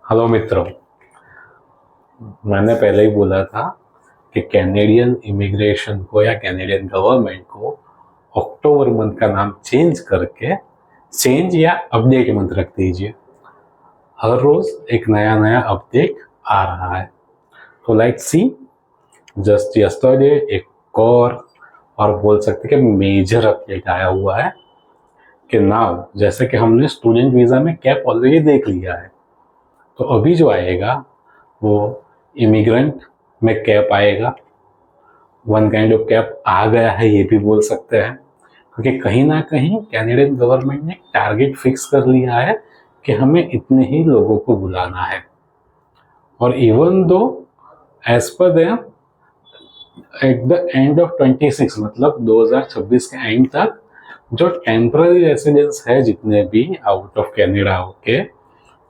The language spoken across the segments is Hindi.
हेलो मित्रों। मैंने पहले ही बोला था कि कैनेडियन इमिग्रेशन को या कैनेडियन गवर्नमेंट को अक्टूबर मंथ का नाम चेंज करके चेंज या अपडेट मंथ रख दीजिए। हर रोज एक नया नया अपडेट आ रहा है। तो लेट्स सी, जस्ट यस्टरडे एक और बोल सकते कि मेजर अपडेट आया हुआ है कि नाउ जैसे कि हमने स्टूडेंट वीज़ा में कैप ऑलरेडी देख लिया है, तो अभी जो आएगा वो इमिग्रेंट में कैप आएगा। वन काइंड ऑफ कैप आ गया है ये भी बोल सकते हैं, क्योंकि कहीं ना कहीं कैनेडियन गवर्नमेंट ने टारगेट फिक्स कर लिया है कि हमें इतने ही लोगों को बुलाना है। और even though as per them at the end of 26 मतलब 2026 के एंड तक जो टेम्पररी रेसिडेंस है जितने भी आउट ऑफ कैनेडा के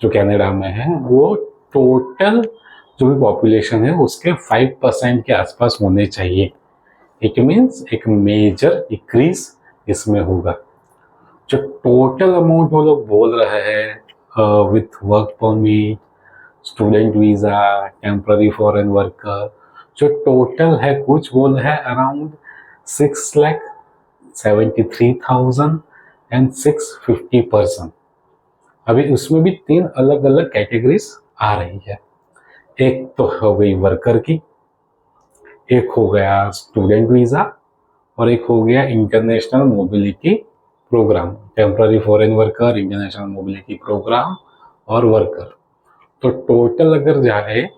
जो कनाडा में है वो टोटल जो भी पॉपुलेशन है उसके 5% के आसपास होने चाहिए। इट मीन्स एक मेजर डिक्रीज इसमें होगा। जो टोटल अमाउंट वो लोग बोल रहे हैं with work permit, student visa, temporary foreign worker, जो टोटल है कुछ बोल है अराउंड 6,73,650 पर्सन। अभी उसमें भी 3 अलग अलग कैटेगरीज आ रही है। एक तो हो गई वर्कर की, एक हो गया स्टूडेंट वीज़ा और एक हो गया international mobility program, temporary foreign worker, international mobility program और वर्कर। तो टोटल अगर जाए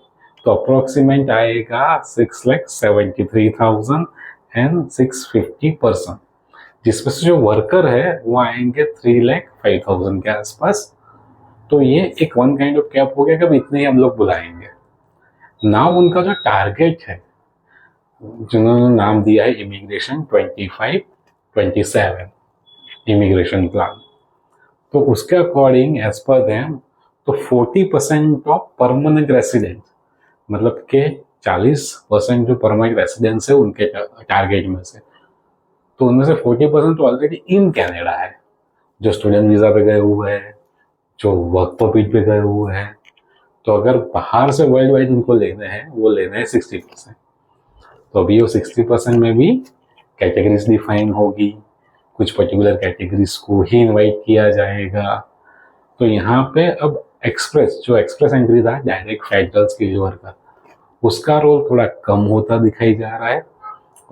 तो अप्रोक्सीमेट आएगा 6,73,650 पर्सन, जिसमें से जो वर्कर है वो आएंगे 3,05,000 के आसपास। तो ये एक वन काइंड ऑफ कैप हो गया कि इतने ही हम लोग बुलाएंगे। नाउ उनका जो टारगेट है जिन्होंने नाम दिया है इमिग्रेशन 25-27 इमिग्रेशन प्लान, तो उसके अकॉर्डिंग एज पर देम तो 40% ऑफ परमानेंट रेसिडेंट मतलब के 40% जो परमानेंट रेसिडेंट्स है उनके टारगेट में से, तो उनमें से 40% तो ऑलरेडी इन कैनेडा है, जो स्टूडेंट वीज़ा पे गए हुए हैं, जो वर्क परमिट पे गए हुए हैं। तो अगर बाहर से वर्ल्ड वाइड उनको लेने हैं वो लेने हैं 60%। तो अभी वो 60% में भी कैटेगरीज डिफाइन होगी, कुछ पर्टिकुलर कैटेगरीज को ही इनवाइट किया जाएगा। तो यहाँ पे अब जो एक्सप्रेस एंट्री था डायरेक्ट फेडरल स्किल वर्कर, उसका रोल थोड़ा कम होता दिखाई जा रहा है।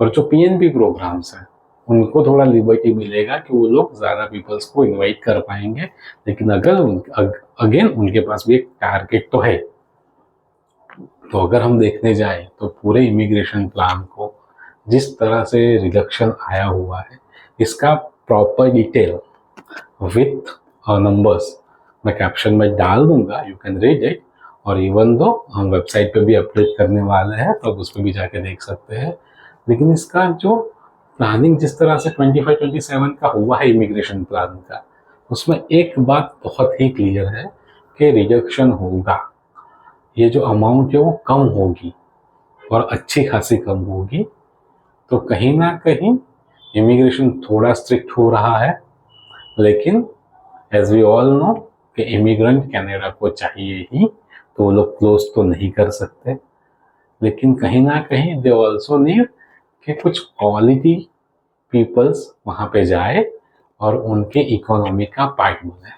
और जो पीएनपी प्रोग्राम्स हैं उनको थोड़ा लिबर्टी मिलेगा कि वो लोग ज़्यादा पीपल्स को इनवाइट कर पाएंगे, लेकिन अगर अगेन उनके पास भी एक टारगेट तो है। तो अगर हम देखने जाए तो पूरे इमिग्रेशन प्लान को जिस तरह से रिडक्शन आया हुआ है, इसका प्रॉपर डिटेल विथ नंबर्स मैं कैप्शन में डाल दूंगा, यू कैन रीड इट। और इवन दो हम वेबसाइट पे भी अपडेट करने वाले हैं तो उस पर भी जाके देख सकते हैं। लेकिन इसका जो प्लानिंग जिस तरह से 25-27 का हुआ है इमिग्रेशन प्लान का, उसमें एक बात बहुत ही क्लियर है कि रिडक्शन होगा। ये जो अमाउंट है वो कम होगी और अच्छी खासी कम होगी। तो कहीं ना कहीं इमिग्रेशन थोड़ा स्ट्रिक्ट हो रहा है, लेकिन एज वी ऑल नो कि इमिग्रेंट कनाडा को चाहिए ही, तो वो लोग क्लोज तो नहीं कर सकते। लेकिन कहीं ना कहीं दे ऑल्सो नीड कि कुछ क्वालिटी पीपल्स वहाँ पे जाए और उनके इकोनॉमी का पार्ट बने।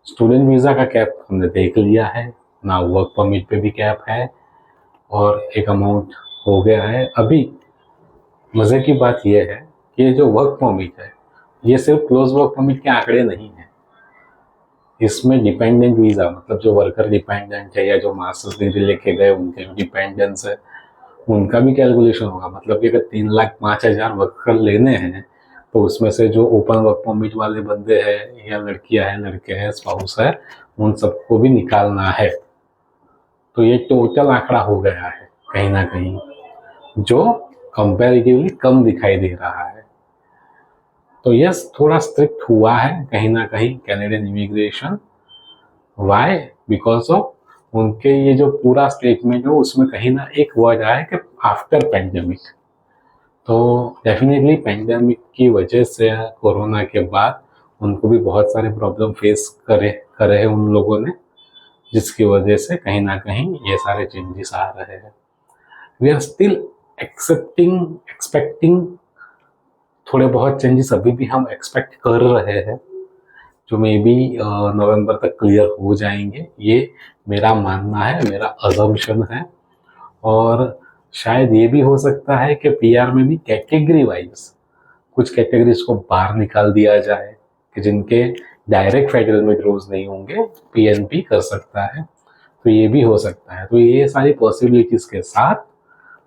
स्टूडेंट वीज़ा का कैप हमने देख लिया है ना, वर्क परमिट पे भी कैप है और एक अमाउंट हो गया है। अभी मज़े की बात यह है कि ये जो वर्क परमिट है ये सिर्फ क्लोज वर्क परमिट के आंकड़े नहीं है, इसमें डिपेंडेंट वीज़ा मतलब जो वर्कर डिपेंडेंट है या जो मास्टर्स डिग्री लेके गए उनके जो डिपेंडेंट्स है उनका भी कैलकुलेशन होगा। मतलब कि अगर 3,05,000 वर्कर लेने हैं तो उसमें से जो ओपन वर्क परमिट वाले बंदे हैं या लड़कियां हैं, लड़के हैं, स्पाउस है, उन सबको भी निकालना है। तो ये टोटल आंकड़ा हो गया है कहीं ना कहीं, जो कंपैरेटिवली कम दिखाई दे रहा है। तो यस, थोड़ा स्ट्रिक्ट हुआ है कहीं ना कहीं Canadian immigration. Why? Because of उनके ये जो पूरा स्टेटमेंट है उसमें कहीं ना एक वर्ड आया है कि आफ्टर पेंडेमिक। तो डेफिनेटली पेंडेमिक की वजह से कोरोना के बाद उनको भी बहुत सारे प्रॉब्लम फेस करे हैं उन लोगों ने। जिसकी वजह से कहीं ना कहीं ये सारे चेंजेस आ रहे हैं. वी आर स्टिल एक्सपेक्टिंग थोड़े बहुत चेंजेस अभी भी हम एक्सपेक्ट कर रहे हैं, जो मे बी नवंबर तक क्लियर हो जाएंगे. ये मेरा मानना है, मेरा अजम्पशन है. और शायद ये भी हो सकता है कि पीआर में भी कैटेगरी वाइज कुछ कैटेगरीज को बाहर निकाल दिया जाए कि जिनके डायरेक्ट फेडरल में ड्रॉज नहीं होंगे, पीएनपी कर सकता है. तो ये भी हो सकता है. तो ये सारी पॉसिबिलिटीज के साथ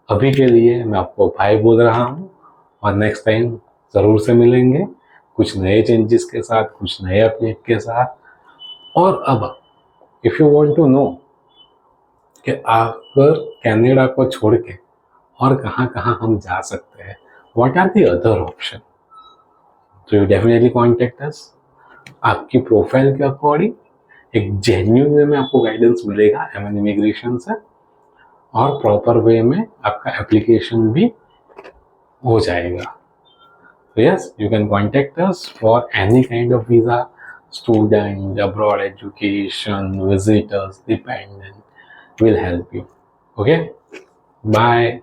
अभी के लिए मैं आपको भाई बोल रहा हूँ, और नेक्स्ट टाइम ज़रूर से मिलेंगे कुछ नए चेंजेस के साथ, कुछ नए अपडेट के साथ. और अब if you want to know कि अगर कनाडा को छोड़ के और कहाँ कहाँ हम जा सकते हैं, what are the other option, तो यू डेफिनेटली कॉन्टेक्ट अस. आपकी प्रोफाइल के अकॉर्डिंग एक जेन्युइन वे में आपको गाइडेंस मिलेगा एमएन इमिग्रेशन से, और प्रॉपर वे में आपका एप्लीकेशन भी हो जाएगा. So yes, you can contact us for any kind of visa, student, abroad education, visitors, dependent. We'll help you. Okay? Bye.